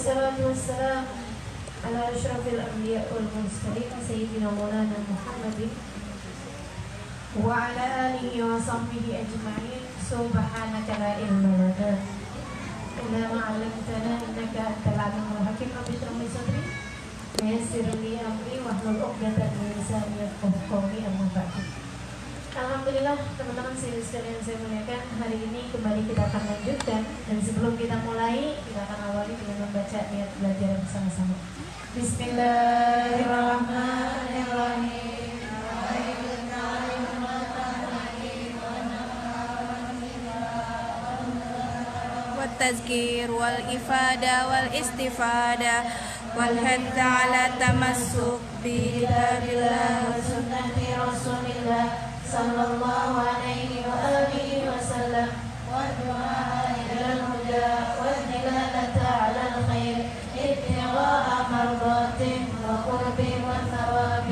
والصلاة والسلام على أشرف الأنبياء والمرسلين سيدنا مولانا محمد وعلى آله وصحبه أجمعين. سبحانك لا علم لنا إلا ما علمتنا إنك أنت العليم الحكيم. رب اشرح لي صدري ويسر لي أمري واحلل عقدة من لساني يفقهوا قولي. أما بعد. Alhamdulillah teman-teman sekalian saya muliakan, hari ini kembali kita akan lanjutkan, dan sebelum kita mulai kita akan awali dengan membaca niat belajar bersama-sama. Bismillahirrahmanirrahim. والتذكير والإفادة والاستفادة والحث على التمسك بكتاب الله وسنة رسول الله صلى الله عليه وآله وسلم والدعاء إلى الهدى والدلالة على الخير ابتغاء مرضاته وقرب وثواب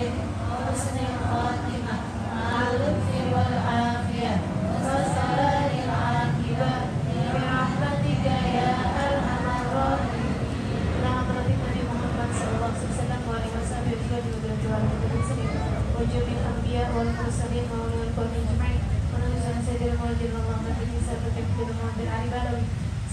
وحسن الخاتمة مع اللطف والعافية وسلام العاقبة برحمتك يا أرحم الراحمين. اللهم رب النبي محمد صلى الله عليه وسلم وعلى آله وصحبه وجميع الأنبياء والمرسلين وأولي القرن أجمعين. ونزل سيد المهاجرين اللهم بارك سابق بن محمد بن علي بن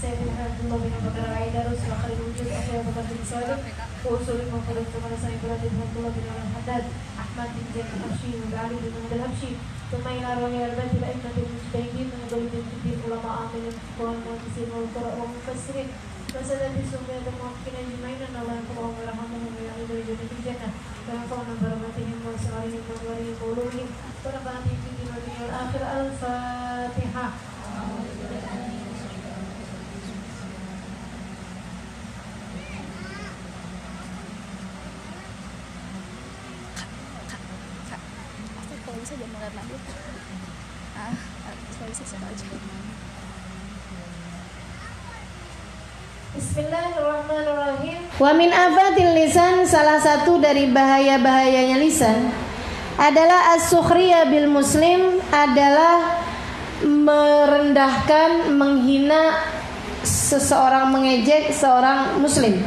سيد عبد الله بن بكر العيدروس وخير الوجود أخي أبو بكر بن صادق وأصول المفروض كما سيد إبراهيم بن عبد الله بن الحداد أحمد بن زيد الحبشي وعلي بن محمد الحبشي ثم إلى رواية البيت الأئمة المجتهدين من ضرب الدين علماء عامل والمهندسين والقراء والمفسرين وسادة السنة الموحدين أجمعين أن الله يرحمهم ويرحمهم ويعلي درجاتهم في الجنة وينفعنا برحمتهم وأسرارهم وأنوارهم وعلومهم ونفعنا في الدين والدنيا والآخرة. الفاتحة. Kalau bisa jangan ngeliat lagi. Kalau bisa siapa aja. Bismillahirrahmanirrahim. Wa min afatil lisan, salah satu dari bahaya-bahayanya lisan adalah as-sukhriyah bil muslim, adalah merendahkan, menghina seseorang, mengejek seorang muslim.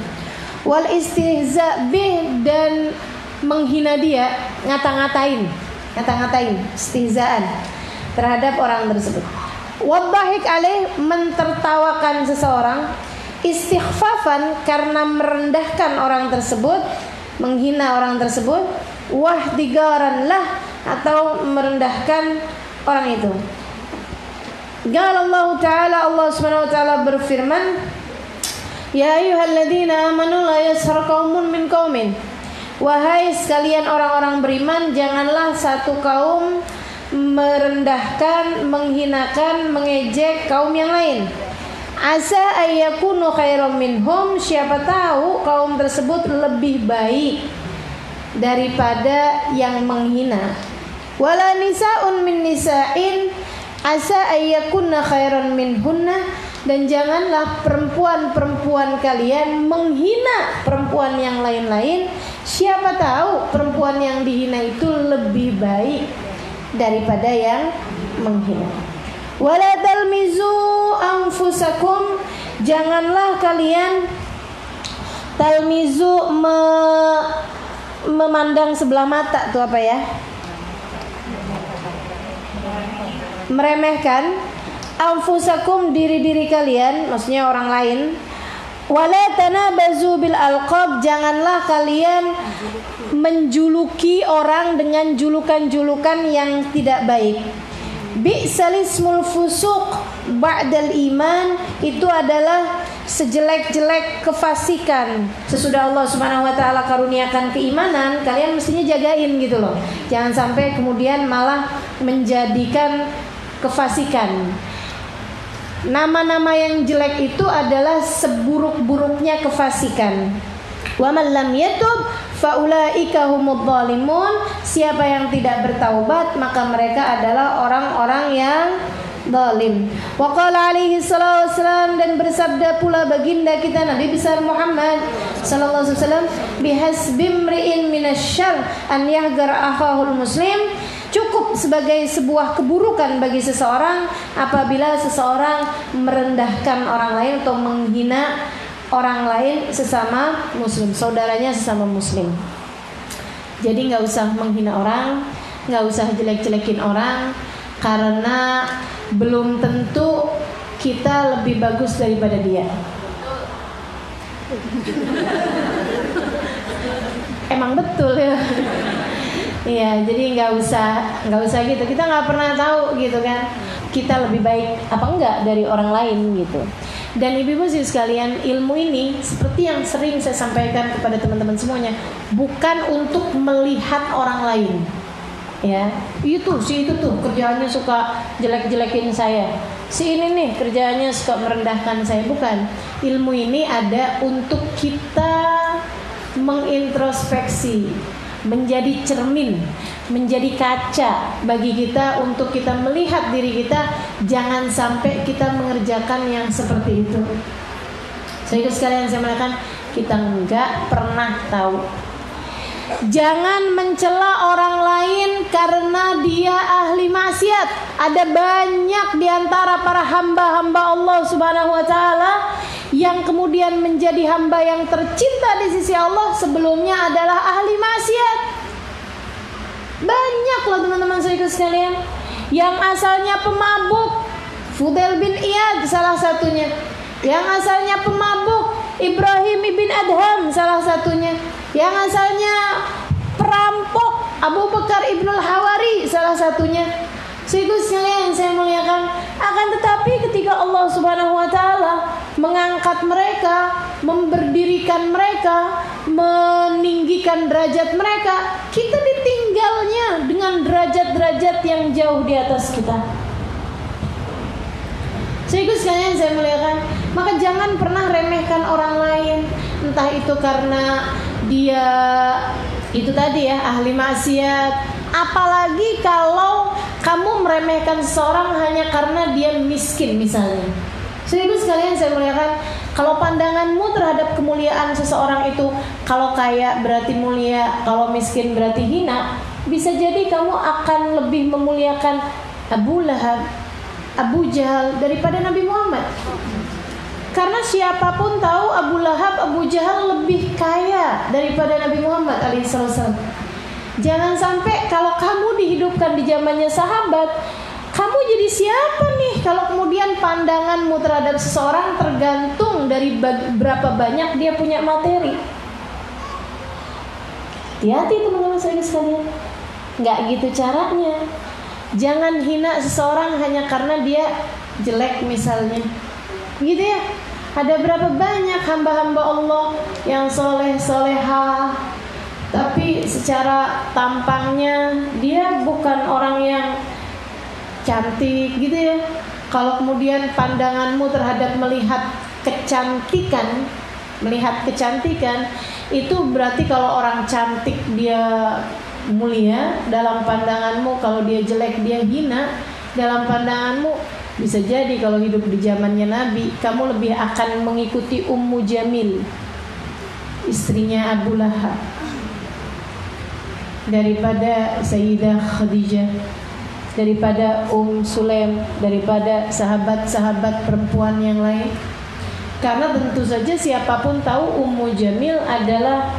Wal istihza bih, dan menghina dia, ngata-ngatain, istihzaan terhadap orang tersebut. Wadhahik alaih, mentertawakan seseorang, istighfafan, karena merendahkan orang tersebut, menghina orang tersebut, wahdigaran lah, atau merendahkan orang itu. Qala Allah Ta'ala, Allah Subhanahu wa taala berfirman, ya ayyuhalladzina amanu la yashar qaumun min qaumin, wahai sekalian orang-orang beriman, janganlah satu kaum merendahkan, menghinakan, mengejek kaum yang lain. Asa ayyakunu khairam minhum, siapa tahu kaum tersebut lebih baik daripada yang menghina. Wala nisaun min nisa'in asa ayyakunna khairan minhunna, dan janganlah perempuan-perempuan kalian menghina perempuan yang lain-lain, siapa tahu perempuan yang dihina itu lebih baik daripada yang menghina. Wala talmizu anfusakum, janganlah kalian talmizu, memandang sebelah mata, itu apa ya? Meremehkan. Anfusakum, diri-diri kalian, maksudnya orang lain. Wala tanabazu bil alqab, janganlah kalian menjuluki orang dengan julukan-julukan yang tidak baik. Bi'sal ismul fusuq ba'dal iman, itu adalah sejelek-jelek kefasikan. Sesudah Allah Subhanahu wa taala karuniakan keimanan, kalian mestinya jagain gitu loh. Jangan sampai kemudian malah menjadikan kefasikan. Nama-nama yang jelek itu adalah seburuk-buruknya kefasikan. Wa man lam yatub faulaika humudz zalimun, siapa yang tidak bertaubat maka mereka adalah orang-orang yang zalim. Wa qala alaihi salatu wassalam, dan bersabda pula baginda kita Nabi besar Muhammad sallallahu alaihi wasallam, bihasbimri'in minasyarr an yahgar akhahul muslim, cukup sebagai sebuah keburukan bagi seseorang apabila seseorang merendahkan orang lain atau menghina orang lain sesama muslim, saudaranya sesama muslim. Jadi nggak usah menghina orang, nggak usah jelek-jelekin orang, karena belum tentu kita lebih bagus daripada dia. Emang betul ya. Iya, jadi nggak usah gitu. Kita nggak pernah tahu gitu kan, kita lebih baik apa enggak dari orang lain gitu. Dan ibu-ibu sekalian, ilmu ini seperti yang sering saya sampaikan kepada teman-teman semuanya, bukan untuk melihat orang lain. Ya, si itu tuh kerjaannya suka jelek-jelekin saya. Si ini nih kerjaannya suka merendahkan saya. Bukan. Ilmu ini ada untuk kita mengintrospeksi, menjadi cermin, menjadi kaca bagi kita untuk kita melihat diri kita. Jangan sampai kita mengerjakan yang seperti itu. Sehingga sekalian saya mengatakan, kita nggak pernah tahu. Jangan mencela orang lain karena dia ahli maksiat. Ada banyak di antara para hamba-hamba Allah Subhanahu wa taala yang kemudian menjadi hamba yang tercinta di sisi Allah sebelumnya adalah ahli maksiat. Banyak loh teman-teman sekalian, yang asalnya pemabuk, Fudail bin Iyad salah satunya. Yang asalnya pemabuk, Ibrahim bin Adham salah satunya. Yang asalnya perampok, Abu Bakar ibnul Hawari salah satunya. Sehingga sekalian saya muliakan, akan tetapi ketika Allah Subhanahu wa taala mengangkat mereka, memberdirikan mereka, meninggikan derajat mereka, kita ditinggalnya dengan derajat-derajat yang jauh di atas kita. Sehingga sekalian saya muliakan, maka jangan pernah remehkan orang lain, entah itu karena dia itu tadi ya ahli maksiat. Apalagi kalau kamu meremehkan seseorang hanya karena dia miskin misalnya. Sehingga sekalian saya muliakan, kalau pandanganmu terhadap kemuliaan seseorang itu, kalau kaya berarti mulia, kalau miskin berarti hina, bisa jadi kamu akan lebih memuliakan Abu Lahab, Abu Jahal daripada Nabi Muhammad. Karena siapapun tahu Abu Lahab, Abu Jahal lebih kaya daripada Nabi Muhammad alaihissalam. Jangan sampai kalau kamu dihidupkan di zamannya sahabat, kamu jadi siapa nih kalau kemudian pandanganmu terhadap seseorang tergantung dari berapa banyak dia punya materi. Hati-hati teman-teman saya sekalian, nggak gitu caranya. Jangan hina seseorang hanya karena dia jelek misalnya, gitu ya. Ada berapa banyak hamba-hamba Allah yang soleh solehah, tapi secara tampangnya dia bukan orang yang cantik, gitu ya. Kalau kemudian pandanganmu terhadap melihat kecantikan itu berarti kalau orang cantik dia mulia dalam pandanganmu, kalau dia jelek dia hina dalam pandanganmu. Bisa jadi kalau hidup di zamannya Nabi, kamu lebih akan mengikuti Ummu Jamil, istrinya Abu Lahab, daripada Sayyidah Khadijah, daripada Sulaim, daripada sahabat-sahabat perempuan yang lain. Karena tentu saja siapapun tahu Ummu Jamil adalah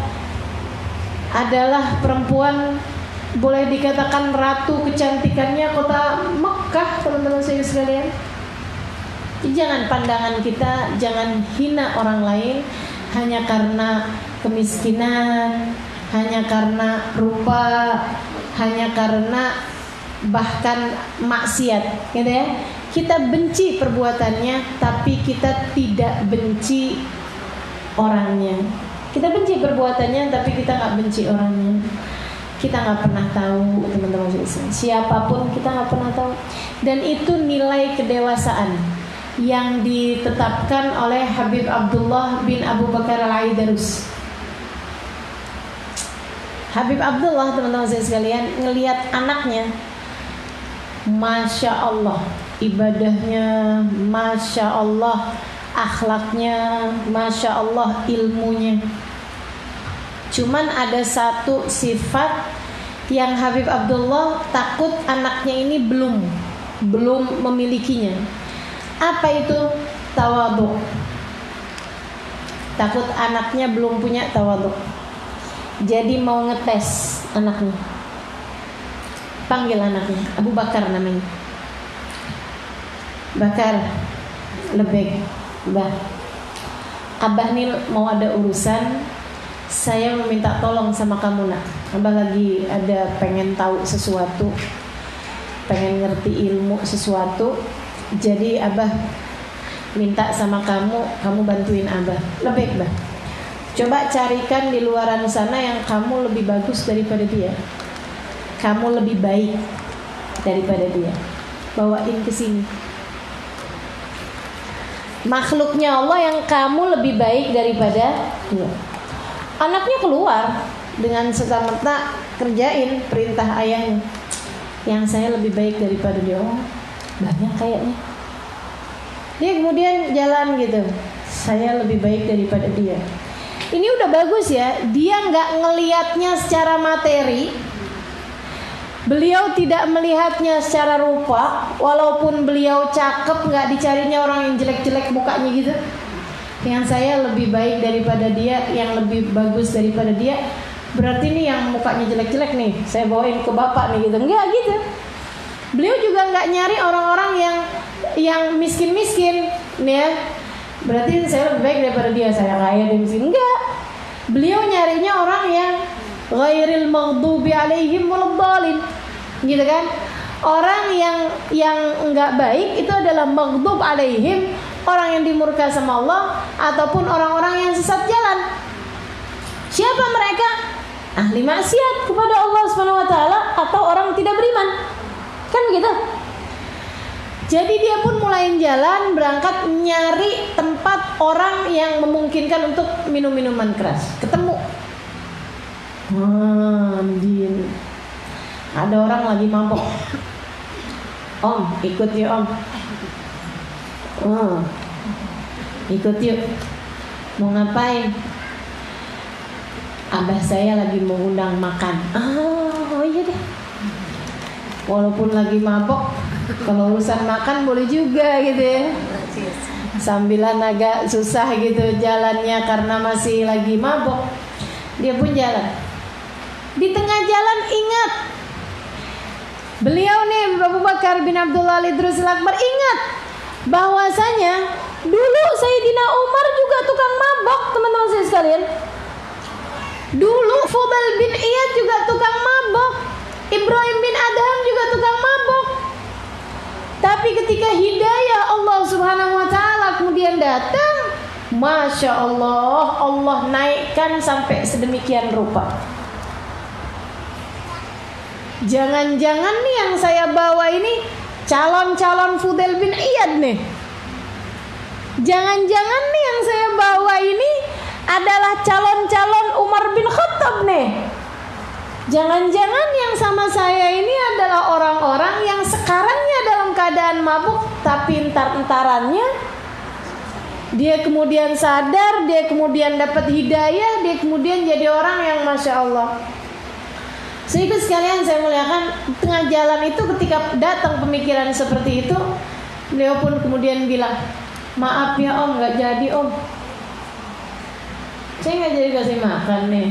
perempuan, boleh dikatakan ratu kecantikannya kota Mekah, teman-teman saya sekalian. Jangan pandangan kita, jangan hina orang lain hanya karena kemiskinan, hanya karena rupa, hanya karena bahkan maksiat, gitu ya. Kita benci perbuatannya, tapi kita tidak benci orangnya. Kita benci perbuatannya, tapi kita nggak benci orangnya. Kita nggak pernah tahu, teman-teman sekalian, siapapun kita nggak pernah tahu. Dan itu nilai kedewasaan yang ditetapkan oleh Habib Abdullah bin Abu Bakar Al-Aidarus. Habib Abdullah, teman-teman sekalian, ngelihat anaknya, Masya Allah ibadahnya, Masya Allah akhlaknya, Masya Allah ilmunya. Cuman ada satu sifat yang Habib Abdullah takut anaknya ini belum memilikinya. Apa itu? Tawadhu. takut anaknya belum punya tawadhu. Jadi mau ngetes anaknya. Panggil anaknya, Abu Bakar namanya. Bakar, lebih, Bah. Abah nih mau ada urusan, saya meminta tolong sama kamu nak. Abah lagi ada pengen tahu sesuatu, pengen ngerti ilmu sesuatu. Jadi Abah minta sama kamu bantuin Abah. Lebih, Bah. Coba carikan di luaran sana yang kamu lebih bagus daripada dia. Kamu lebih baik daripada dia. Bawain ke sini. Makhluknya Allah yang kamu lebih baik daripada dia. Anaknya keluar dengan serta-merta kerjain perintah ayahnya. Yang saya lebih baik daripada dia. Oh, banyak kayaknya. Dia kemudian jalan gitu. Saya lebih baik daripada dia. Ini udah bagus ya. Dia nggak ngelihatnya secara materi. Beliau tidak melihatnya secara rupa. Walaupun beliau cakep, nggak dicarinya orang yang jelek-jelek mukanya gitu. Yang saya lebih baik daripada dia, yang lebih bagus daripada dia, berarti nih yang mukanya jelek-jelek nih saya bawain ke bapak nih gitu. Enggak gitu. Beliau juga nggak nyari orang-orang yang miskin-miskin nih ya. Berarti saya lebih baik daripada dia, saya kaya dia miskin. Enggak. Beliau nyarinya orang yang ghairil maghdubi alaihim waladdallin. Gitu kan? Orang yang enggak baik itu adalah maghdub alaihim, orang yang dimurka sama Allah ataupun orang-orang yang sesat jalan. Siapa mereka? Ahli maksiat kepada Allah Subhanahu wa taala atau orang tidak beriman. Kan begitu? Jadi dia pun mulai jalan, berangkat nyari tempat orang yang memungkinkan untuk minum minuman keras. Ketemu. Din. Ada orang lagi mabok. Om, ikut yuk om. Ikut yuk. Mau ngapain? Abah saya lagi mau undang makan. Oh iya deh. Walaupun lagi mabok, kalau urusan makan boleh juga gitu ya. Sambilan agak susah gitu jalannya karena masih lagi mabok, dia pun jalan. Di tengah jalan ingat, beliau nih Abu Bakar bin Abdullah al-Idrusil Akbar ingat bahwasanya dulu Sayyidina Umar juga tukang mabok, teman-teman saya sekalian. Dulu Fudail bin Iyad juga tukang mabok, Ibrahim bin Adham juga tukang mabok. Tapi ketika hidayah Allah Subhanahu wa taala kemudian datang, Masya Allah, Allah naikkan sampai sedemikian rupa. Jangan-jangan nih yang saya bawa ini calon-calon Fudail bin Iyad nih. Jangan-jangan nih yang saya bawa ini adalah calon-calon Umar bin Khattab nih. Jangan-jangan yang sama saya ini adalah orang-orang yang sekarangnya dalam keadaan mabuk, tapi entar-entarannya dia kemudian sadar, dia kemudian dapat hidayah, dia kemudian jadi orang yang Masya Allah. Sehingga sekalian saya muliakan, tengah jalan itu ketika datang pemikiran seperti itu, beliau pun kemudian bilang, maaf ya om, gak jadi om, saya gak jadi kasih makan nih.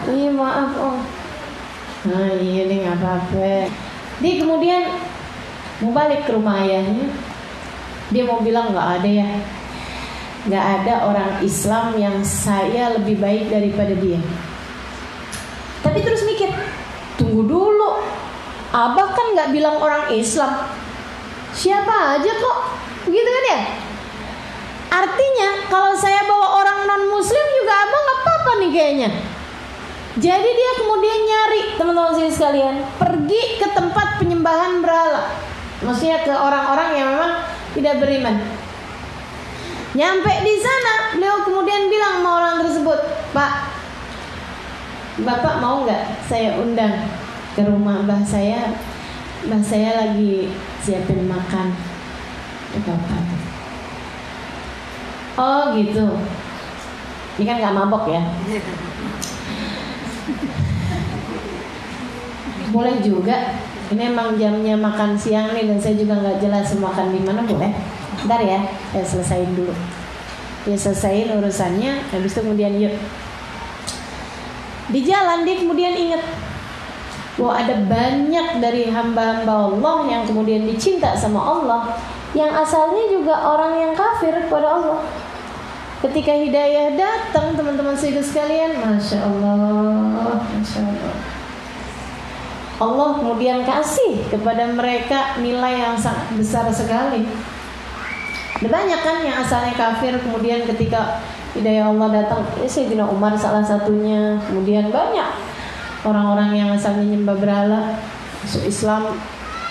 Iya maaf om. Nah iya nih gak apa-apa. Dia kemudian mau balik ke rumah ayahnya. Dia mau bilang gak ada ya, gak ada orang Islam yang saya lebih baik daripada dia. Tapi terus mikir, tunggu dulu, Abah kan gak bilang orang Islam, siapa aja kok, begitu kan ya. Artinya kalau saya bawa orang non muslim juga Abah gak apa-apa nih kayaknya. Jadi dia kemudian nyari, teman-teman saya sekalian, pergi ke tempat penyembahan berhala. Maksudnya ke orang-orang yang memang tidak beriman. Nyampe di sana, beliau kemudian bilang sama orang tersebut, Pak, Bapak mau nggak saya undang ke rumah Mbah saya? Mbah saya lagi siapin makan. Bapak. Oh gitu. Ini kan nggak mabok ya? Boleh juga. Ini emang jamnya makan siang nih dan saya juga nggak jelas makan di mana, boleh? Bentar ya, saya selesaiin dulu. dia selesaiin urusannya, habis itu kemudian yuk. Di jalan dia kemudian ingat bahwa ada banyak dari hamba-hamba Allah yang kemudian dicinta sama Allah, yang asalnya juga orang yang kafir kepada Allah. Ketika hidayah datang, teman-teman sekalian, Masya Allah, Masya Allah, Allah kemudian kasih kepada mereka nilai yang sangat besar sekali. Ada banyak kan yang asalnya kafir, kemudian ketika hidayah Allah datang, Sayyidina Umar salah satunya, kemudian banyak orang-orang yang asalnya nyembah berhala masuk Islam,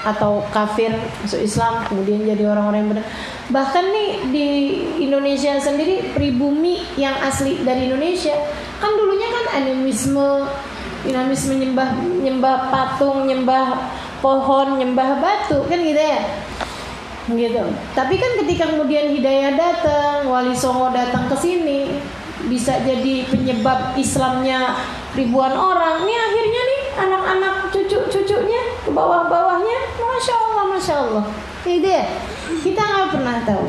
atau kafir masuk Islam, kemudian jadi orang-orang yang benar. Bahkan nih di Indonesia sendiri, pribumi yang asli dari Indonesia kan dulunya kan animisme, nyembah patung, nyembah pohon, nyembah batu, kan gitu ya, gitu. Tapi kan ketika kemudian hidayah datang, Wali Songo datang ke sini, bisa jadi penyebab Islamnya ribuan orang. Nih akhirnya nih anak-anak cucu-cucunya ke bawah-bawahnya, Masya Allah, Masya Allah, gitu ya. Kita nggak pernah tahu.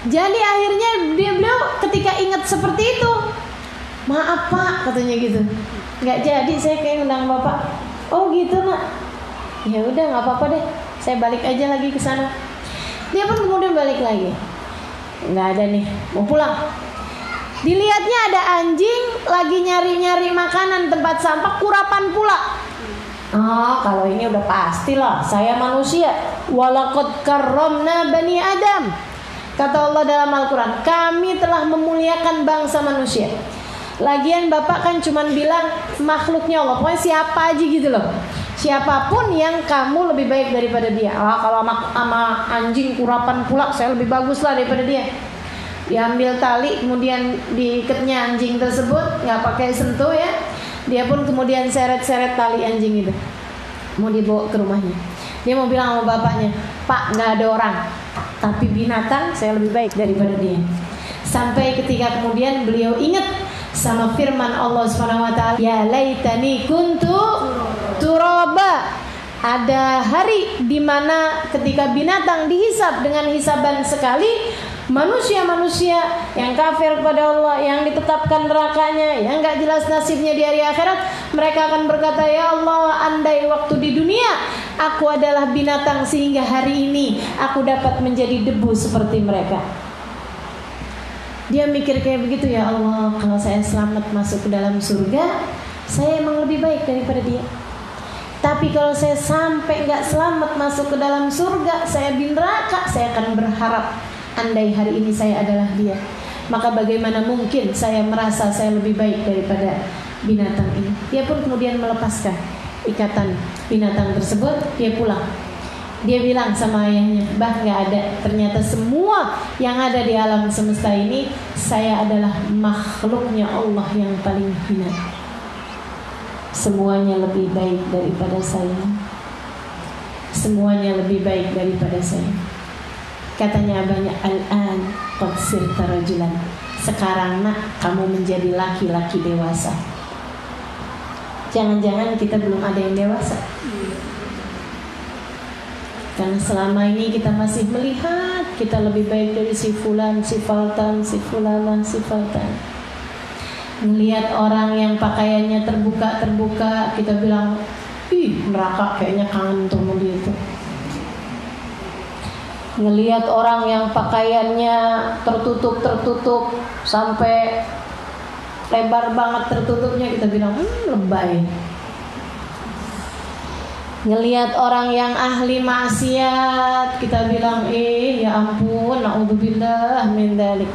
Jadi akhirnya beliau ketika ingat seperti itu, maaf Pak, katanya gitu, nggak jadi saya kayak undang Bapak. Oh gitu nak, ya udah nggak apa-apa deh, saya balik aja lagi ke sana. Dia pun kemudian balik lagi, nggak ada nih, mau pulang. Dilihatnya ada anjing lagi nyari-nyari makanan tempat sampah, kurapan pula. Oh, kalau ini udah pastilah, saya manusia. Walaqad karramna bani Adam. Kata Allah dalam Al-Quran, kami telah memuliakan bangsa manusia. Lagian Bapak kan cuman bilang makhluknya Allah, pokoknya siapa aja gitu loh, siapapun yang kamu lebih baik daripada dia. Kalau sama anjing kurapan pula, saya lebih bagus lah daripada dia. Diambil tali, kemudian diikatnya anjing tersebut, nggak pakai sentuh ya. Dia pun kemudian seret-seret tali anjing itu, mau dibawa ke rumahnya. Dia mau bilang sama bapaknya, Pak, nggak ada orang, tapi binatang saya lebih baik daripada dia. Sampai ketika kemudian beliau ingat sama firman Allah SWT, ya laitani kuntu turaba. Ada hari di mana ketika binatang dihisab dengan hisaban sekali, manusia-manusia yang kafir kepada Allah, yang ditetapkan nerakanya, yang gak jelas nasibnya di hari akhirat, mereka akan berkata, ya Allah, andai waktu di dunia aku adalah binatang sehingga hari ini aku dapat menjadi debu seperti mereka. Dia mikir kayak begitu, ya Allah, kalau saya selamat masuk ke dalam surga, saya emang lebih baik daripada dia. Tapi kalau saya sampai gak selamat masuk ke dalam surga, saya di neraka, saya akan berharap andai hari ini saya adalah dia, maka bagaimana mungkin saya merasa saya lebih baik daripada binatang ini. Dia pun kemudian melepaskan ikatan binatang tersebut, dia pulang. Dia bilang sama ayahnya, bah, gak ada, ternyata semua yang ada di alam semesta ini, saya adalah makhluknya Allah yang paling hina. Semuanya lebih baik daripada saya, semuanya lebih baik daripada saya. Katanya abahnya, al-an qad sirta rajulan, sekarang nak kamu menjadi laki-laki dewasa. Jangan-jangan kita belum ada yang dewasa, karena selama ini kita masih melihat kita lebih baik dari si fulan, si faltan, si fulana, si faltan. Melihat orang yang pakaiannya terbuka, kita bilang, ih neraka, kayaknya kangen tuh sama dia tuh. Ngelihat orang yang pakaiannya tertutup sampai lebar banget tertutupnya, kita bilang lebay. Ngelihat orang yang ahli maksiat, kita bilang ya ampun, naudzubillah min dzalik.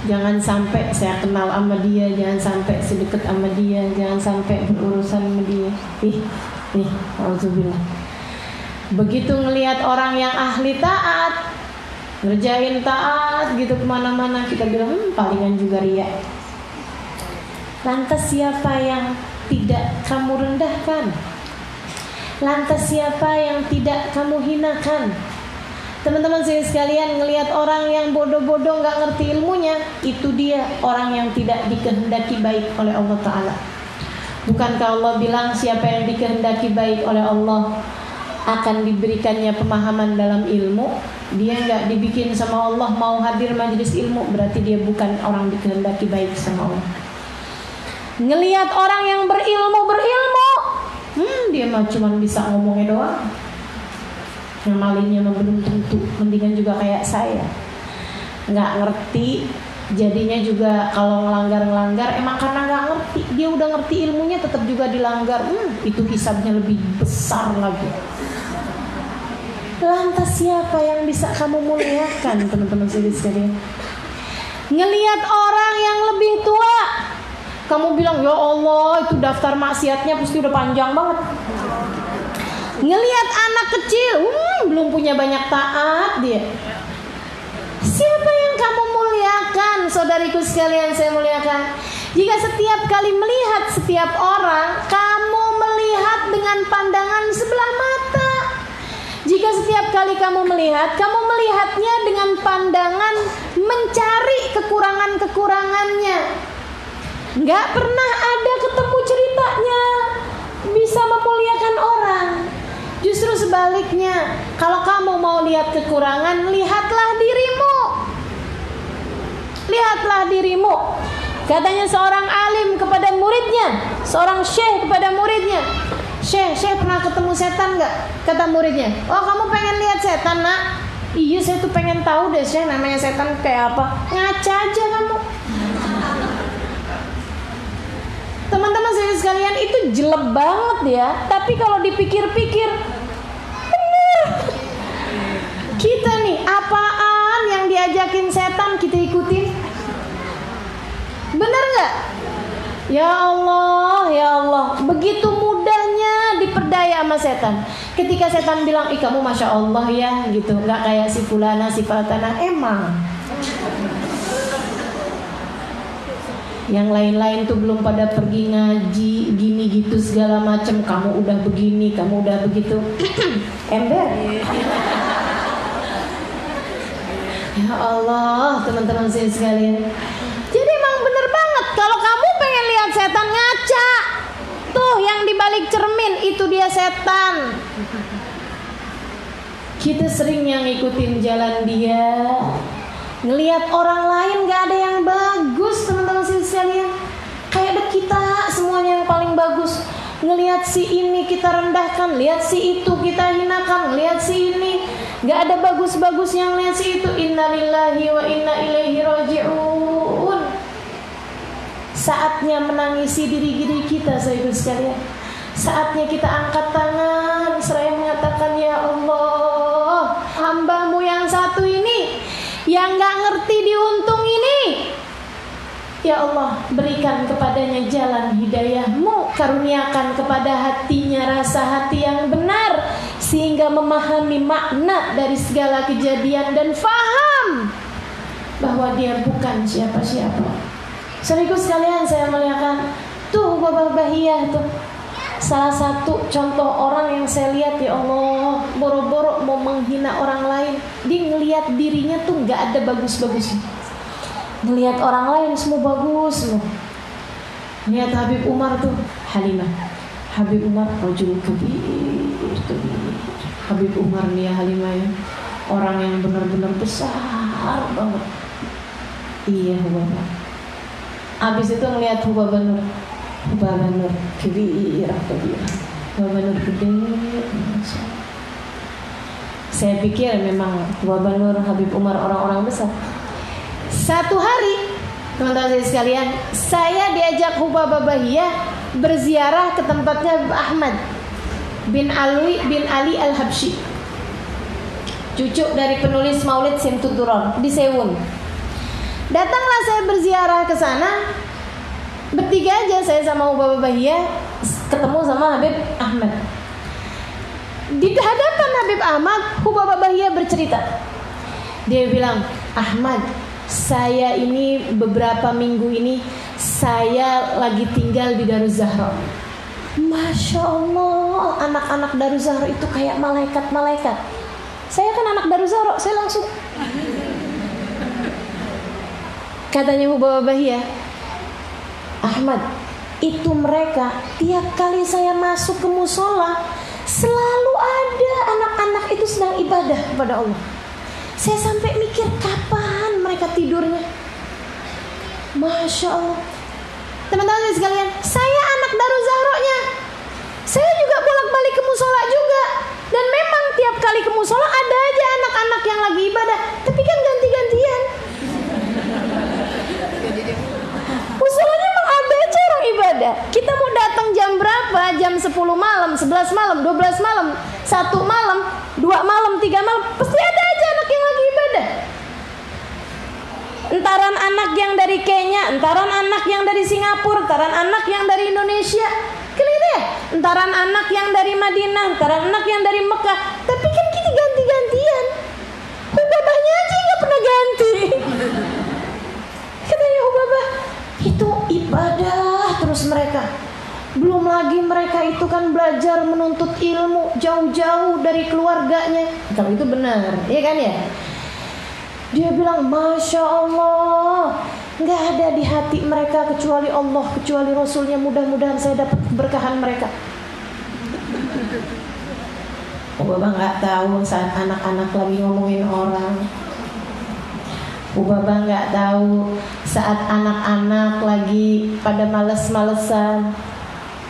Jangan sampai saya kenal sama dia, jangan sampai sedekat sama dia, jangan sampai berurusan sama dia. Naudzubillah. Begitu ngelihat orang yang ahli taat, ngerjain taat gitu kemana-mana, kita bilang palingan juga ria. Lantas siapa yang tidak kamu rendahkan? Lantas siapa yang tidak kamu hinakan? Teman-teman saya sekalian, ngelihat orang yang bodoh-bodoh gak ngerti ilmunya, itu dia orang yang tidak dikehendaki baik oleh Allah Ta'ala. Bukankah Allah bilang siapa yang dikehendaki baik oleh Allah akan diberikannya pemahaman dalam ilmu? dia nggak dibikin sama Allah mau hadir majelis ilmu, berarti dia bukan orang dikehendaki baik sama Allah. Ngelihat orang yang berilmu, dia mah cuma bisa ngomongnya doang. Yang malingnya mah belum tentu, mendingan juga kayak saya, nggak ngerti. Jadinya juga kalau ngelanggar emang karena nggak ngerti. Dia udah ngerti ilmunya tetap juga dilanggar. Itu hisabnya lebih besar lagi. Lantas siapa yang bisa kamu muliakan, teman-teman sekalian? Ngelihat orang yang lebih tua, kamu bilang ya Allah itu daftar maksiatnya pasti udah panjang banget. Ngelihat anak kecil, belum punya banyak taat dia. Siapa yang kamu muliakan, saudariku sekalian saya muliakan? Jika setiap kali melihat setiap orang, kamu melihat dengan pandangan sebelah mata. Jika setiap kali kamu melihatnya dengan pandangan mencari kekurangan-kekurangannya. Nggak pernah ada ketemu ceritanya bisa memuliakan orang. Justru sebaliknya, kalau kamu mau lihat kekurangan, lihatlah dirimu. Lihatlah dirimu. Katanya seorang alim kepada muridnya, seorang syekh kepada muridnya, Syekh pernah ketemu setan nggak? Kata muridnya, oh kamu pengen lihat setan nak? Iya saya tuh pengen tahu deh Syekh namanya setan kayak apa. Ngaca aja kamu. Teman-teman sekalian, itu jelek banget ya. Tapi kalau dipikir-pikir, bener. Kita nih apaan yang diajakin setan kita ikutin? Bener nggak? Ya Allah, begitu mudahnya diperdaya sama setan. Ketika setan bilang, ih kamu masya Allah ya, gitu, nggak kayak si fulana, si fatana, emang. Yang lain-lain tuh belum pada pergi ngaji, gini gitu segala macam. Kamu udah begini, kamu udah begitu. Ember. Ya Allah, teman-teman saya sekalian. Jadi emang bener banget kalau kamu pengen lihat setan, ngaca. Tuh yang dibalik cermin itu dia setan. Kita sering yang ngikutin jalan dia. Ngelihat orang lain gak ada yang bagus, teman-teman sekalian. Kayak kita semuanya yang paling bagus. Ngelihat si ini kita rendahkan, lihat si itu kita hinakan, lihat si ini gak ada bagus-bagusnya, lihat si itu. Innalillahi wa inna ilaihi raji'un. Saatnya menangisi diri kita, saudara sekalian. Saatnya kita angkat tangan seraya mengatakan, ya Allah, hamba-Mu yang satu ini yang gak ngerti diuntung ini, ya Allah, berikan kepadanya jalan hidayah-Mu. Karuniakan kepada hatinya rasa hati yang benar, sehingga memahami makna dari segala kejadian dan faham bahwa dia bukan siapa-siapa. Saudaraku sekalian saya muliakan, tuh Bapak Bahiyah tuh salah satu contoh orang yang saya lihat, ya Allah, boro-boro mau menghina orang lain, dia ngelihat dirinya tuh nggak ada bagus-bagusnya. Ngelihat orang lain semua bagus loh. Lihat Habib Umar tuh, Halimah. Habib Umar rajul kabir. Habib Umar nih ya Halimah ya, orang yang benar-benar besar banget. Iya Bapak. Habis itu ngelihat Hubaba Nur kabir. Hubaba Nur gede. Saya pikir memang Hubaba Nur, Habib Umar orang-orang besar. Satu hari, teman-teman saya sekalian, saya diajak Hubaba Bahiyah berziarah ke tempatnya Ahmad bin Ali Al-Habsyi, cucu dari penulis Maulid Simtuduron di Sewun. Datanglah saya berziarah ke sana. Bertiga aja saya sama Hubaba Bahiyah ketemu sama Habib Ahmad. Di hadapan Habib Ahmad, Hubaba Bahiyah bercerita. Dia bilang, Ahmad, saya ini beberapa minggu ini saya lagi tinggal di Daruz Zahra. Masya Allah, anak-anak Daruz Zahra itu kayak malaikat-malaikat. Saya kan anak Daruz Zahra, saya langsung. Katanya Hubaba Bahiyah, Ahmad, itu mereka tiap kali saya masuk ke musola selalu ada anak-anak itu sedang ibadah kepada Allah. Saya sampai mikir kapan mereka tidurnya. Masya Allah. Teman-teman sekalian, saya anak Darul Zahro'nya. Saya juga bolak-balik ke musola juga. Dan memang tiap kali ke musola ada aja anak-anak yang lagi ibadah. Tapi kan ganti-gantian. Musolanya emang ada aja orang ibadah. Kita mau datang jam berapa? Jam 10 malam, 11 malam, 12 malam, 1 malam, 2 malam, 3 malam. Pasti ada aja anak yang lagi ibadah. Entaran anak yang dari Kenya, entaran anak yang dari Singapura, entaran anak yang dari Indonesia. Kan gitu ya? Entaran anak yang dari Madinah, entaran anak yang dari Mekah. Tapi kan kita ganti-gantian. Hubabahnya aja nggak pernah ganti. Katanya Hubabah, itu ibadah terus mereka. Belum lagi mereka itu kan belajar menuntut ilmu jauh-jauh dari keluarganya. Kalau itu benar, iya kan ya? Dia bilang, Masya Allah, nggak ada di hati mereka kecuali Allah, kecuali Rasulnya. Mudah-mudahan saya dapat keberkahan mereka. Bapak nggak tahu saat anak-anak lagi ngomongin orang. Bapak nggak tahu saat anak-anak lagi pada males-malesan.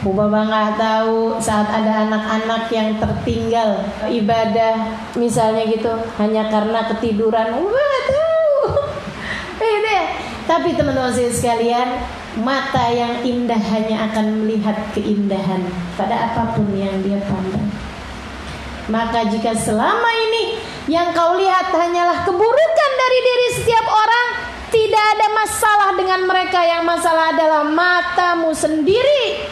Bapak nggak tahu saat ada anak-anak yang tertinggal ibadah, misalnya gitu, hanya karena ketiduran. Bapak nggak tahu. Tapi teman-teman saya sekalian, mata yang indah hanya akan melihat keindahan pada apapun yang dia pandang. Maka jika selama ini yang kau lihat hanyalah keburukan dari diri setiap orang, tidak ada masalah dengan mereka. Yang masalah adalah matamu sendiri.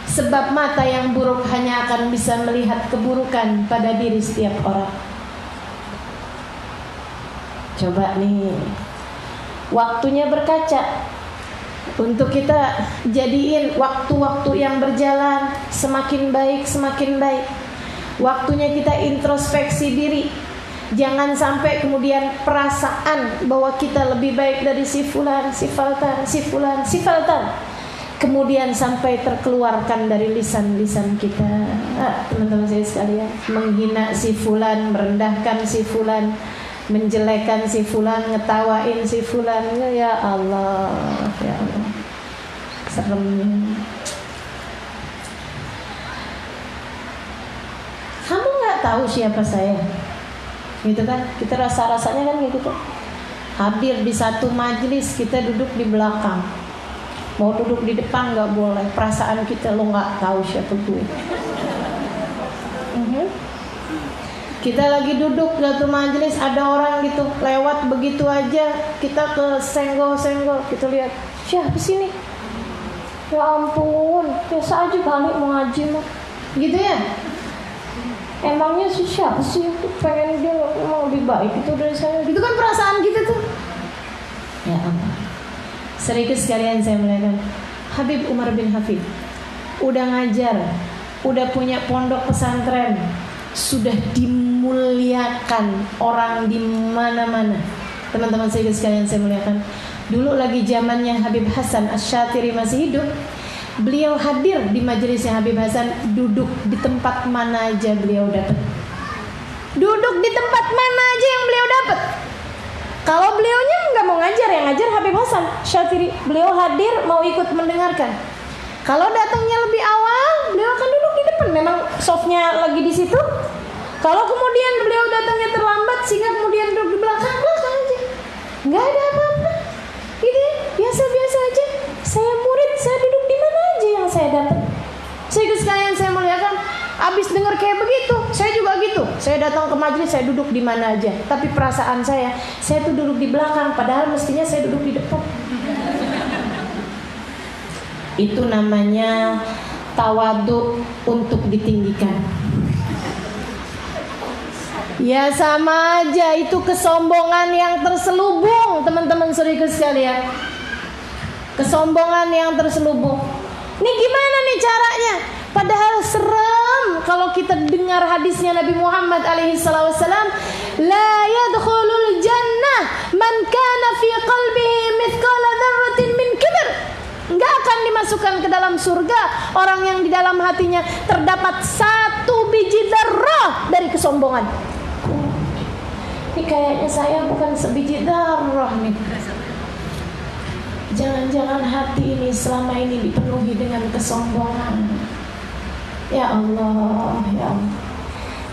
Sebab mata yang buruk hanya akan bisa melihat keburukan pada diri setiap orang. Coba nih, waktunya berkaca. Untuk kita jadiin waktu-waktu yang berjalan semakin baik, semakin baik. Waktunya kita introspeksi diri. Jangan sampai kemudian perasaan bahwa kita lebih baik dari si fulan, si faltan, si fulan, si faltan, kemudian sampai terkeluarkan dari lisan-lisan kita. Teman-teman saya sekalian, menghina si fulan, merendahkan si fulan, menjelekan si fulan, ngetawain si fulan. Ya Allah, ya Allah, seremnya. Kamu nggak tahu siapa saya, gitu kan? Kita rasa-rasanya kan gitu. Hadir di satu majelis, kita duduk di belakang. Mau duduk di depan nggak boleh. Perasaan kita, lo nggak tahu siapa gue. Kita lagi duduk di satu majelis, ada orang gitu lewat begitu aja, kita ke senggol-senggol, kita lihat siapa sih nih? Ya ampun, biasa aja kali mau ngaji mah, gitu ya. Emangnya sih siapa sih pengen dia mau lebih baik itu dari saya? Gitu kan perasaan kita tuh. Ya Allah. Serius sekalian saya melihat Habib Umar bin Hafid udah ngajar, udah punya pondok pesantren, sudah dimuliakan orang di mana-mana. Teman-teman serius sekalian saya muliakan. Dulu lagi zamannya Habib Hasan Asy-Syatiri masih hidup. Beliau hadir di majelisnya Habib Hasan, duduk di tempat mana aja beliau dapat. Duduk di tempat mana aja yang beliau dapat. Kalau beliaunya nggak mau ngajar, yang ngajar Habib Hasan Syatiri. Beliau hadir mau ikut mendengarkan. Kalau datangnya lebih awal, beliau akan duduk di depan. Memang softnya lagi di situ. Kalau kemudian beliau datangnya terlambat, sehingga kemudian duduk di belakang aja. Nggak ada apa-apa. Ini biasa-biasa aja. Saya murid, saya duduk di mana aja yang saya dapat. Sehingga sekalian saya muliakan, abis dengar kayak begitu, saya juga gitu. Saya datang ke majelis, saya duduk di mana aja. Tapi perasaan saya tuh duduk di belakang, padahal mestinya saya duduk di depan. Itu namanya tawadhu untuk ditinggikan. Ya sama aja, itu kesombongan yang terselubung, teman-teman saudara sekalian. Kesombongan yang terselubung. Ini gimana nih caranya? Padahal serem kalau kita dengar hadisnya Nabi Muhammad SAW, la yadkhulul jannah man kana fi qalbihi mithqala dzarratin min kibr. Enggak akan dimasukkan ke dalam surga orang yang di dalam hatinya terdapat 1 biji dzarrah dari kesombongan. Ini kayaknya saya bukan sebiji darah nih. Jangan-jangan hati ini selama ini dipenuhi dengan kesombongan. Ya Allah, ya Allah.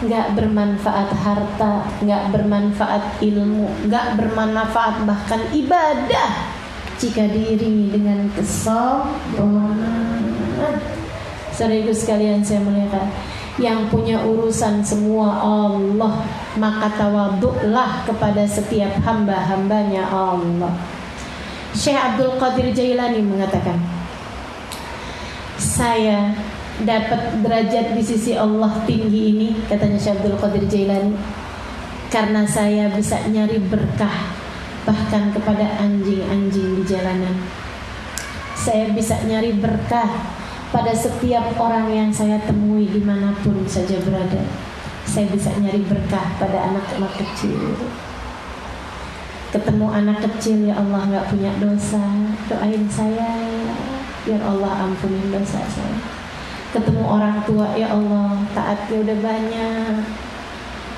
Nggak bermanfaat harta, nggak bermanfaat ilmu, nggak bermanfaat bahkan ibadah jika diiringi dengan kesombongan. Saudaraku sekalian saya muliakan, yang punya urusan semua Allah, maka tawaduklah kepada setiap hamba-hambanya Allah. Syekh Abdul Qadir Jailani mengatakan, saya dapat derajat di sisi Allah tinggi ini, katanya Syekh Abdul Qadir Jailani, karena saya bisa nyari berkah bahkan kepada anjing-anjing di jalanan. Saya bisa nyari berkah pada setiap orang yang saya temui dimanapun saja berada. Saya bisa nyari berkah pada anak-anak kecil. Ketemu anak kecil, ya Allah gak punya dosa, doain saya biar Allah ampunin dosa saya. Ketemu orang tua, ya Allah taatnya udah banyak,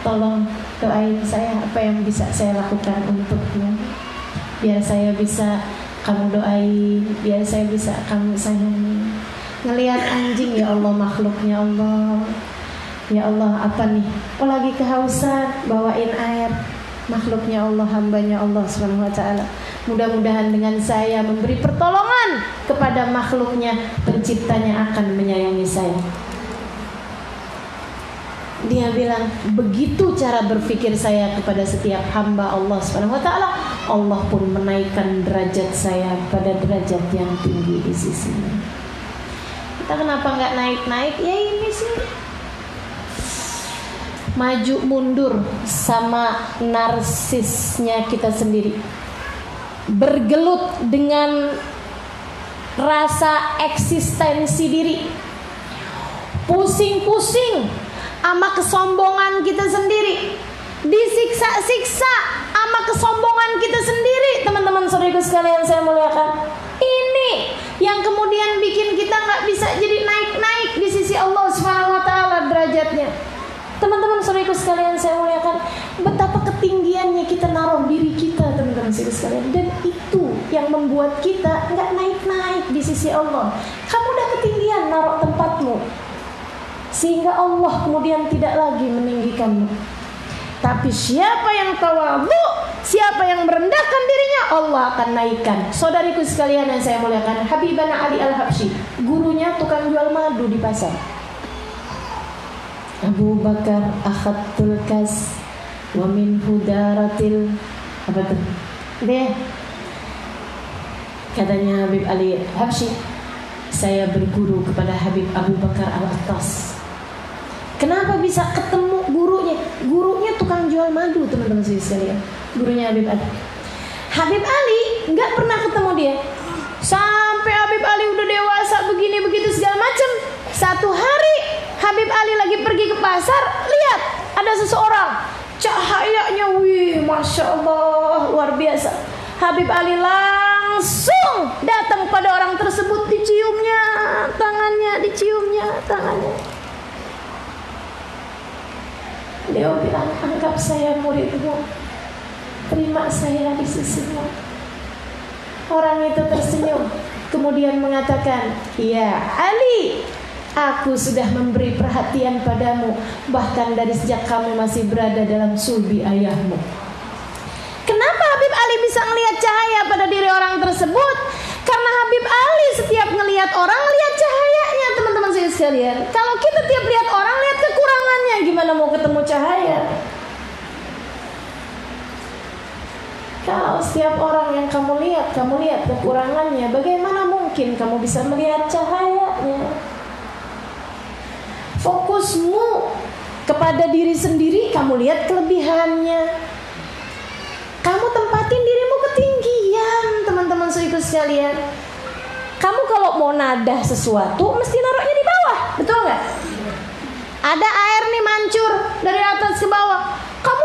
tolong doain saya apa yang bisa saya lakukan untuknya, biar saya bisa kamu doain, biar saya bisa kamu sayangi. Ngelihat anjing, ya Allah makhluknya Allah, ya Allah apa nih, oh lagi kehausan, bawain air. Makhluknya Allah, hambanya Allah Subhanahu wa ta'ala. Mudah-mudahan dengan saya memberi pertolongan kepada makhluknya, penciptanya akan menyayangi saya. Dia bilang, begitu cara berpikir saya kepada setiap hamba Allah Subhanahu wa ta'ala, Allah pun menaikkan derajat saya pada derajat yang tinggi di sisinya. Kita kenapa nggak naik-naik? Ya ini sih, maju mundur sama narsisnya kita sendiri, bergelut dengan rasa eksistensi diri, pusing-pusing sama kesombongan kita sendiri, disiksa-siksa sama kesombongan kita sendiri. Teman-teman saudaraku sekalian saya muliakan, ini yang kemudian bikin kita nggak bisa jadi naik-naik di sisi Allah Subhanahu wa ta'ala derajatnya. Teman-teman saudaraku sekalian saya muliakan, betapa ketinggiannya kita naruh diri kita, teman-teman saudaraku sekalian, dan itu yang membuat kita nggak naik-naik di sisi Allah. Kamu udah ketinggian naruh tempatmu, sehingga Allah kemudian tidak lagi meninggikanmu. Tapi siapa yang tawadhu, siapa yang merendahkan dirinya, Allah akan naikkan. Saudariku sekalian yang saya muliakan, Habibana Ali Al-Habsyi, gurunya tukang jual madu di pasar. Abu Bakar akhadtul kas wa min hudaratil apa tuh? Deh. Katanya Habib Ali Habsyi, saya berguru kepada Habib Abu Bakar Al-Attas. Kenapa bisa ketemu gurunya? Gurunya tukang jual madu, teman-teman sekalian. Gurunya Habib Ali. Habib Ali nggak pernah ketemu dia. Sampai Habib Ali udah dewasa begini begitu segala macam. Satu hari Habib Ali lagi pergi ke pasar, lihat ada seseorang, cahayanya wih, masya Allah, luar biasa. Habib Ali langsung datang pada orang tersebut, diciumnya tangannya, diciumnya tangannya. Beliau bilang, anggap saya muridmu, terima saya di sisimu. Orang itu tersenyum, kemudian mengatakan, ya Ali, aku sudah memberi perhatian padamu, bahkan dari sejak kamu masih berada dalam sulbi ayahmu. Kenapa Habib Ali bisa melihat cahaya pada diri orang tersebut? Karena Habib Ali setiap ngelihat orang, lihat cahayanya, teman-teman sekalian. Kalau kita tiap lihat orang, lihat kekurangannya, gimana mau ketemu cahaya? Kalau setiap orang yang kamu lihat kekurangannya, bagaimana mungkin kamu bisa melihat cahayanya? Fokusmu kepada diri sendiri, kamu lihat kelebihannya. Kamu tempatin dirimu ketinggian, teman-teman saudaraku sekalian. Kamu kalau mau nadah sesuatu, mesti naruhnya di bawah, betul nggak? Ada air nih mancur dari atas ke bawah, kamu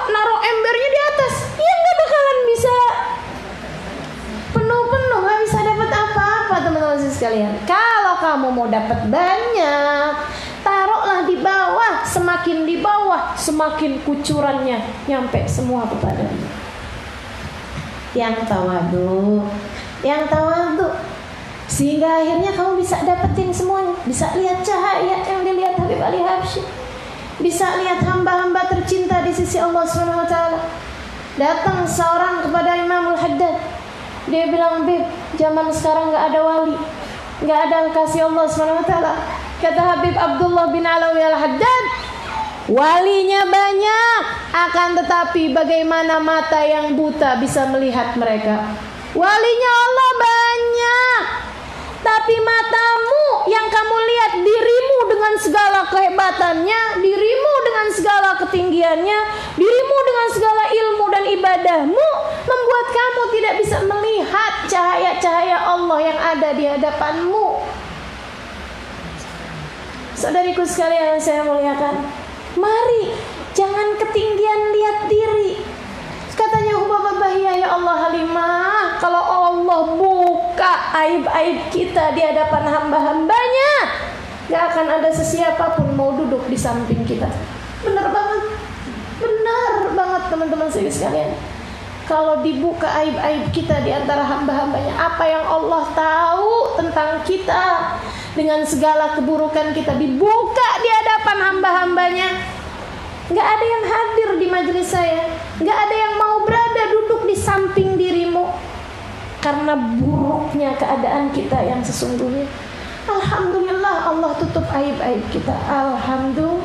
naruh embernya di atas, ya nggak bakalan bisa penuh-penuh, nggak bisa dapat apa-apa, teman-teman sekalian. Kalau kamu mau dapat banyak, taruhlah di bawah semakin di bawah, semakin kucurannya nyampe semua kepadanya. Yang tawadu, sehingga akhirnya kamu bisa dapetin semuanya. Bisa lihat cahaya yang dilihat Habib Ali Habsyi, bisa lihat hamba-hamba tercinta di sisi Allah SWT. Datang seorang kepada Imamul Haddad, dia bilang, Habib, zaman sekarang gak ada wali, gak ada kasih Allah SWT. Kata Habib Abdullah bin Alawi Al-Haddad, walinya banyak, akan tetapi bagaimana mata yang buta bisa melihat mereka? Walinya Allah banyak, tapi matamu yang kamu lihat dirimu dengan segala kehebatannya, dirimu dengan segala ketinggiannya, dirimu dengan segala ilmu dan ibadahmu, membuat kamu tidak bisa melihat cahaya-cahaya Allah yang ada di hadapanmu. Saudariku sekalian yang saya muliakan, mari jangan ketinggian lihat diri. Katanya Hubab Bahiyah, ya Allah Halimah, kalau Allah buka aib-aib kita di hadapan hamba-hambanya, gak akan ada sesiapapun mau duduk di samping kita. Benar banget teman-teman sekalian. Kalau dibuka aib-aib kita di antara hamba-hambanya, apa yang Allah tahu tentang kita dengan segala keburukan kita dibuka di hadapan hamba-hambanya, gak ada yang hadir di majelis saya, gak ada yang mau berada duduk di samping dirimu karena buruknya keadaan kita yang sesungguhnya. Alhamdulillah Allah tutup aib-aib kita. Alhamdulillah.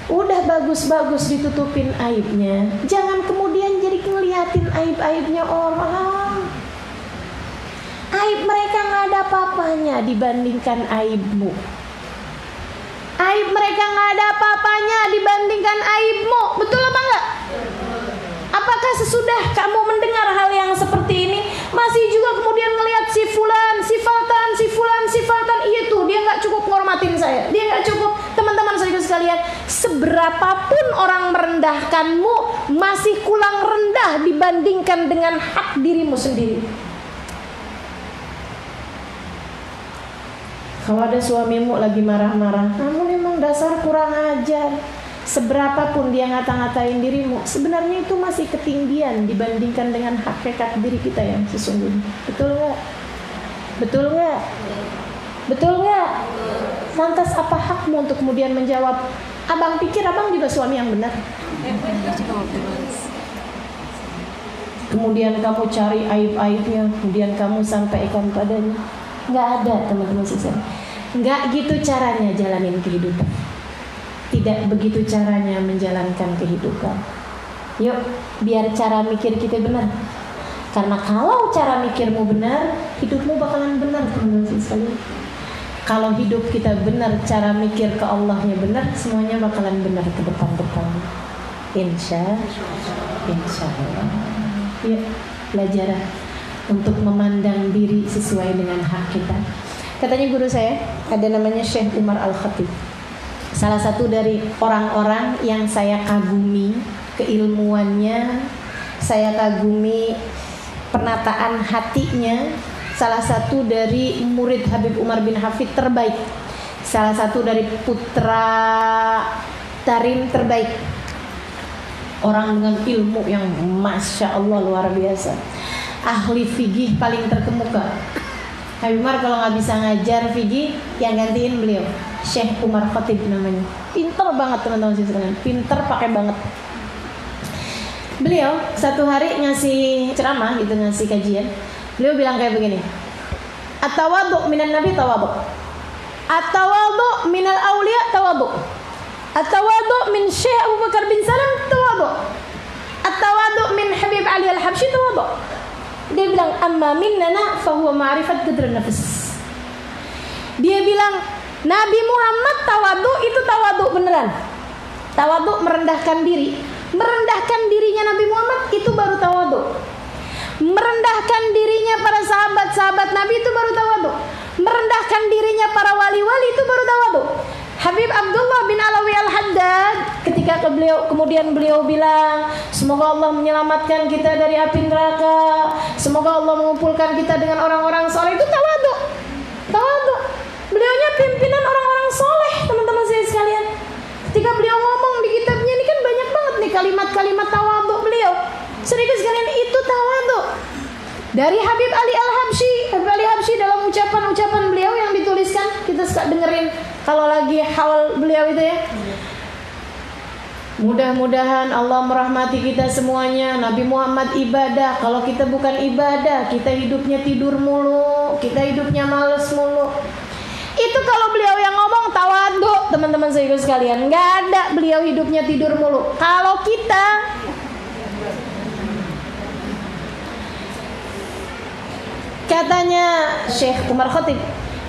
Udah bagus-bagus ditutupin aibnya, jangan kemudian jadi ngeliatin aib-aibnya orang. Aib mereka gak ada apa-apanya dibandingkan aibmu. Aib mereka gak ada apa-apanya dibandingkan aibmu. Betul apa enggak? Apakah sesudah kamu mendengar hal yang seperti ini masih juga kemudian melihat si fulan, si faltan, iya tuh dia gak cukup ngormatin saya, dia gak cukup. Teman-teman saudara sekalian, seberapapun orang merendahkanmu masih kurang rendah dibandingkan dengan hak dirimu sendiri. Kalau ada suamimu lagi marah-marah, kamu memang dasar kurang ajar, seberapapun dia ngata-ngatain dirimu, sebenarnya itu masih ketinggian dibandingkan dengan hakikat diri kita yang sesungguhnya. Betul nggak? Betul nggak? Betul nggak? Lantas apa hakmu untuk kemudian menjawab, abang pikir abang juga suami yang benar? Kemudian kamu cari aib-aibnya, kemudian kamu sampaikan padanya. Nggak ada, teman-teman sekalian. Nggak gitu caranya jalanin kehidupan. Tidak begitu caranya menjalankan kehidupan. Yuk, biar cara mikir kita benar. Karena kalau cara mikirmu benar, hidupmu bakalan benar, teman-teman sekalian. Kalau hidup kita benar, cara mikir ke Allahnya benar, semuanya bakalan benar ke depan-depan. Insya Allah. Yuk, belajar untuk memandang diri sesuai dengan hak kita. Katanya guru saya, ada namanya Syekh Umar Al-Khatib. Salah satu dari orang-orang yang saya kagumi keilmuannya, saya kagumi penataan hatinya. Salah satu dari murid Habib Umar bin Hafid terbaik. Salah satu dari putra Tarim terbaik. Orang dengan ilmu yang Masya Allah luar biasa. Ahli fikih paling terkemuka. Habib Umar kalau nggak bisa ngajar fikih, yang gantiin beliau Syekh Umar Khatib namanya. Pinter banget teman-teman sekalian, pinter pakai banget. Beliau satu hari ngasih ceramah gitu, ngasih kajian. Beliau bilang kayak begini, at-tawadhu minan nabi tawadhu, at-tawadhu minal awliya tawadhu, at-tawadhu min Syekh Abu Bakar bin Salam tawadhu, at-tawadhu min Habib Ali Al-Habsyi tawadhu. Dia bilang amma minnana fahuwa ma'rifat qadrun nafs. Dia bilang Nabi Muhammad tawadhu itu tawadhu beneran. Tawadhu merendahkan diri. Merendahkan dirinya Nabi Muhammad itu baru tawadhu. Merendahkan dirinya para sahabat-sahabat Nabi itu baru tawadhu. Merendahkan dirinya para wali-wali itu baru tawadhu. Habib Abdullah bin Alawi Al-Haddad ketika kemudian beliau bilang, semoga Allah menyelamatkan kita dari api neraka, semoga Allah mengumpulkan kita dengan orang-orang soleh, itu tawadhu. Tawadhu. Beliaunya pimpinan orang-orang soleh, teman-teman saya sekalian. Ketika beliau ngomong di kitabnya ini kan banyak banget nih kalimat-kalimat tawadhu beliau. Saudara sekalian, itu tawadhu. Dari Habib Ali Al-Habsyi, Habib Ali Habsyi dalam ucapan-ucapan beliau yang dituliskan, kita suka dengerin kalau lagi haul beliau itu ya. Mudah-mudahan Allah merahmati kita semuanya. Nabi Muhammad ibadah. Kalau kita bukan ibadah, kita hidupnya tidur mulu, kita hidupnya males mulu. Itu kalau beliau yang ngomong tawadhu, teman-teman saya sekalian. Nggak ada beliau hidupnya tidur mulu. Kalau kita, katanya Syekh Umar Khatib,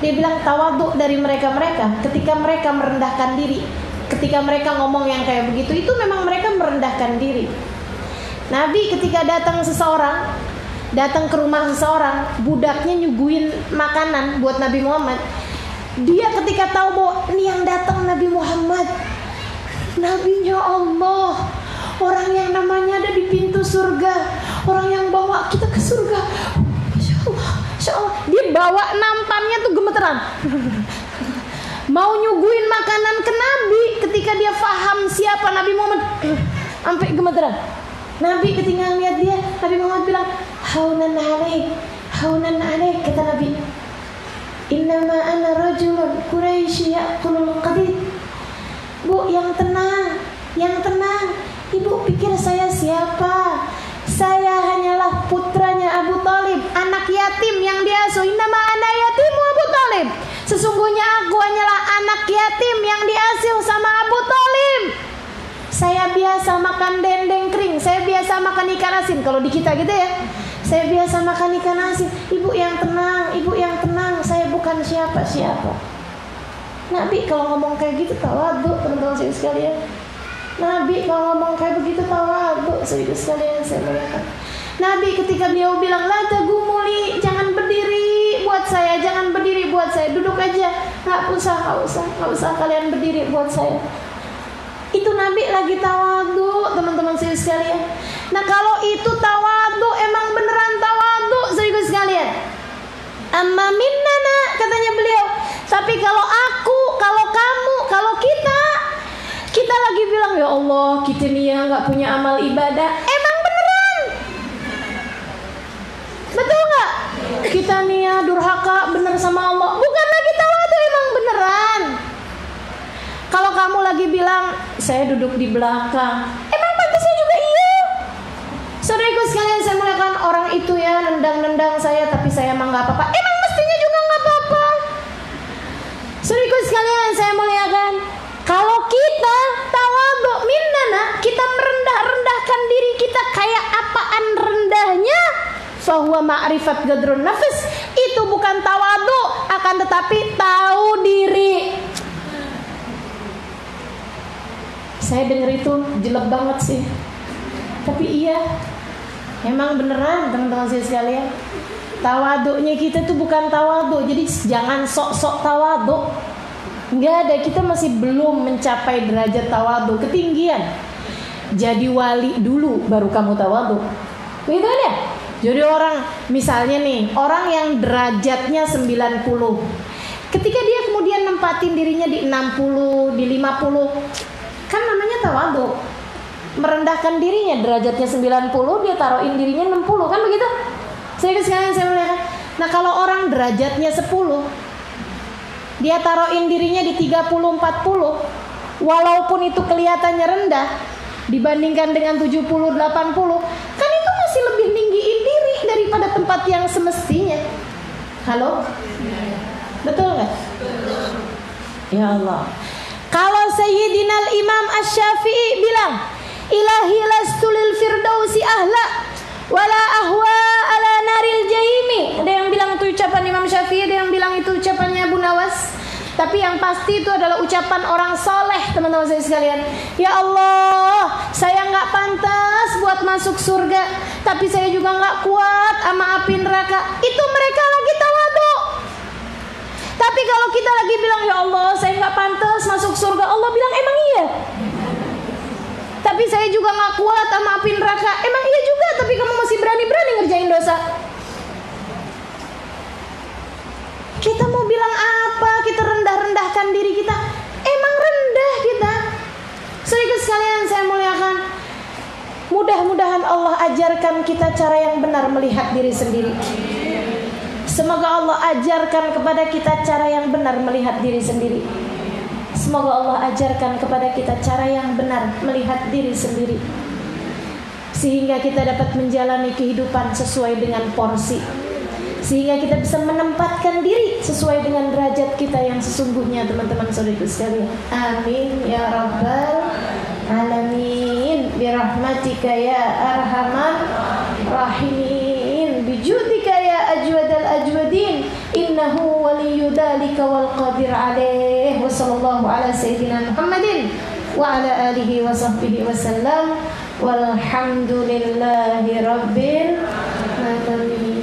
dia bilang tawadhu dari mereka-mereka ketika mereka merendahkan diri. Ketika mereka ngomong yang kayak begitu, itu memang mereka merendahkan diri. Nabi ketika datang ke rumah seseorang, budaknya nyuguhin makanan buat Nabi Muhammad. Dia ketika tahu bahwa ini yang datang Nabi Muhammad, Nabinya Allah, orang yang namanya ada di pintu surga, orang yang bawa kita ke surga. Masya Allah, dia bawa nampannya tuh gemeteran. Mau nyuguhin makanan ke Nabi, ketika dia paham siapa Nabi Muhammad, sampai gemeteran. Nabi ketika lihat dia, Nabi Muhammad bilang, haunan alaik, kata Nabi. Innama ana rajulun Quraisy ya'kulul qadid. Bu, yang tenang. Ibu pikir saya siapa? Saya hanyalah putranya Abu Thalib, anak yatim yang diasuh. Innama ana yatimu Abu Thalib. Sesungguhnya aku hanyalah anak yatim yang diasuh sama Abu Thalib. Saya biasa makan dendeng kering, saya biasa makan ikan asin. Kalau di kita gitu ya, saya biasa makan ikan asin. Ibu yang tenang, saya bukan siapa-siapa. Nabi kalau ngomong kayak gitu tawadhu, teman-teman saya sekalian. Nabi kalau ngomong kayak begitu tawadhu, saudara sekalian, saya melihat. Nabi ketika beliau bilang la tagumuli, jangan berdiri buat saya, duduk aja, nggak usah kalian berdiri buat saya. Itu Nabi lagi tawadhu, teman-teman saya sekalian. Nah kalau itu tawadhu, emang beneran tawadhu, saudara sekalian. Amma minnana, katanya beliau. Tapi kalau aku, kalau kamu, kalau kita lagi bilang ya Allah, kita nih ya nggak punya amal ibadah, emang beneran? Betul nggak? Kita nih ya durhaka bener sama Allah, bukan lagi tawadhu, emang beneran. Kalau kamu lagi bilang saya duduk di belakang, emang pantasnya juga iya. Saudaraku sekalian, saya muliakan, orang itu ya nendang saya, tapi saya emang nggak apa-apa, emang mestinya juga nggak apa-apa. Saudaraku sekalian, saya muliakan, kalau kita tawadhu minnana, kita merendah-rendahkan diri kita kayak apaan rendahnya, fahuwa ma'rifat gadrun nafs, itu bukan tawadhu, akan tetapi tahu diri. Saya dengar itu jelek banget sih, tapi iya, emang beneran teman-teman saya sekalian. Tawadhunya kita tuh bukan tawadhu, jadi jangan sok-sok tawadhu. Nggak ada, kita masih belum mencapai derajat tawadhu, ketinggian. Jadi wali dulu baru kamu tawadhu, begitu kan ya? Jadi orang, misalnya nih, orang yang derajatnya 90, ketika dia kemudian nempatin dirinya di 60, di 50, kan namanya tawadhu. Merendahkan dirinya, derajatnya 90, dia taruhin dirinya 60, kan begitu? Saya melihat. Nah kalau orang derajatnya 10, dia taruhin dirinya di 30-40, walaupun itu kelihatannya rendah dibandingkan dengan 70-80, kan itu masih lebih ninggiin diri daripada tempat yang semestinya. Halo? Betul nggak? Ya Allah. Kalau Sayyidina Imam Asy-Syafi'i bilang, ilahi lastu lil firdausi ahla wala ahwa ala naril jahimi. Ada yang bilang itu ucapan Imam Syafi'i, ada yang bilang itu ucapannya Abu Nawas. Tapi yang pasti itu adalah ucapan orang soleh, teman-teman saya sekalian. Ya Allah, saya nggak pantas buat masuk surga, tapi saya juga nggak kuat sama api neraka. Itu mereka lagi tawadhu. Tapi kalau kita lagi bilang ya Allah, saya nggak pantas masuk surga, Allah bilang emang iya. Tapi saya juga nggak kuat sama api neraka, emang iya juga. Tapi kamu masih berani-berani ngerjain dosa. Kita mau bilang apa? Kita rendah-rendahkan diri kita. Allah ajarkan kita cara yang benar melihat diri sendiri. Semoga Allah ajarkan kepada kita cara yang benar melihat diri sendiri. Semoga Allah ajarkan kepada kita cara yang benar melihat diri sendiri, sehingga kita dapat menjalani kehidupan sesuai dengan porsi, sehingga kita bisa menempatkan diri sesuai dengan derajat kita yang sesungguhnya, teman-teman saudaraku sekalian. Amin ya rabbal alamin, birahmatika ya arhamar rahimin, bijudika ya ajwadal ajwadin, innahu waliyyu dzalika wal qadir alaih. Wa sallallahu ala sayyidina Muhammadin wa ala alihi wa sahbihi wasallam, walhamdulillahi rabbil alamin.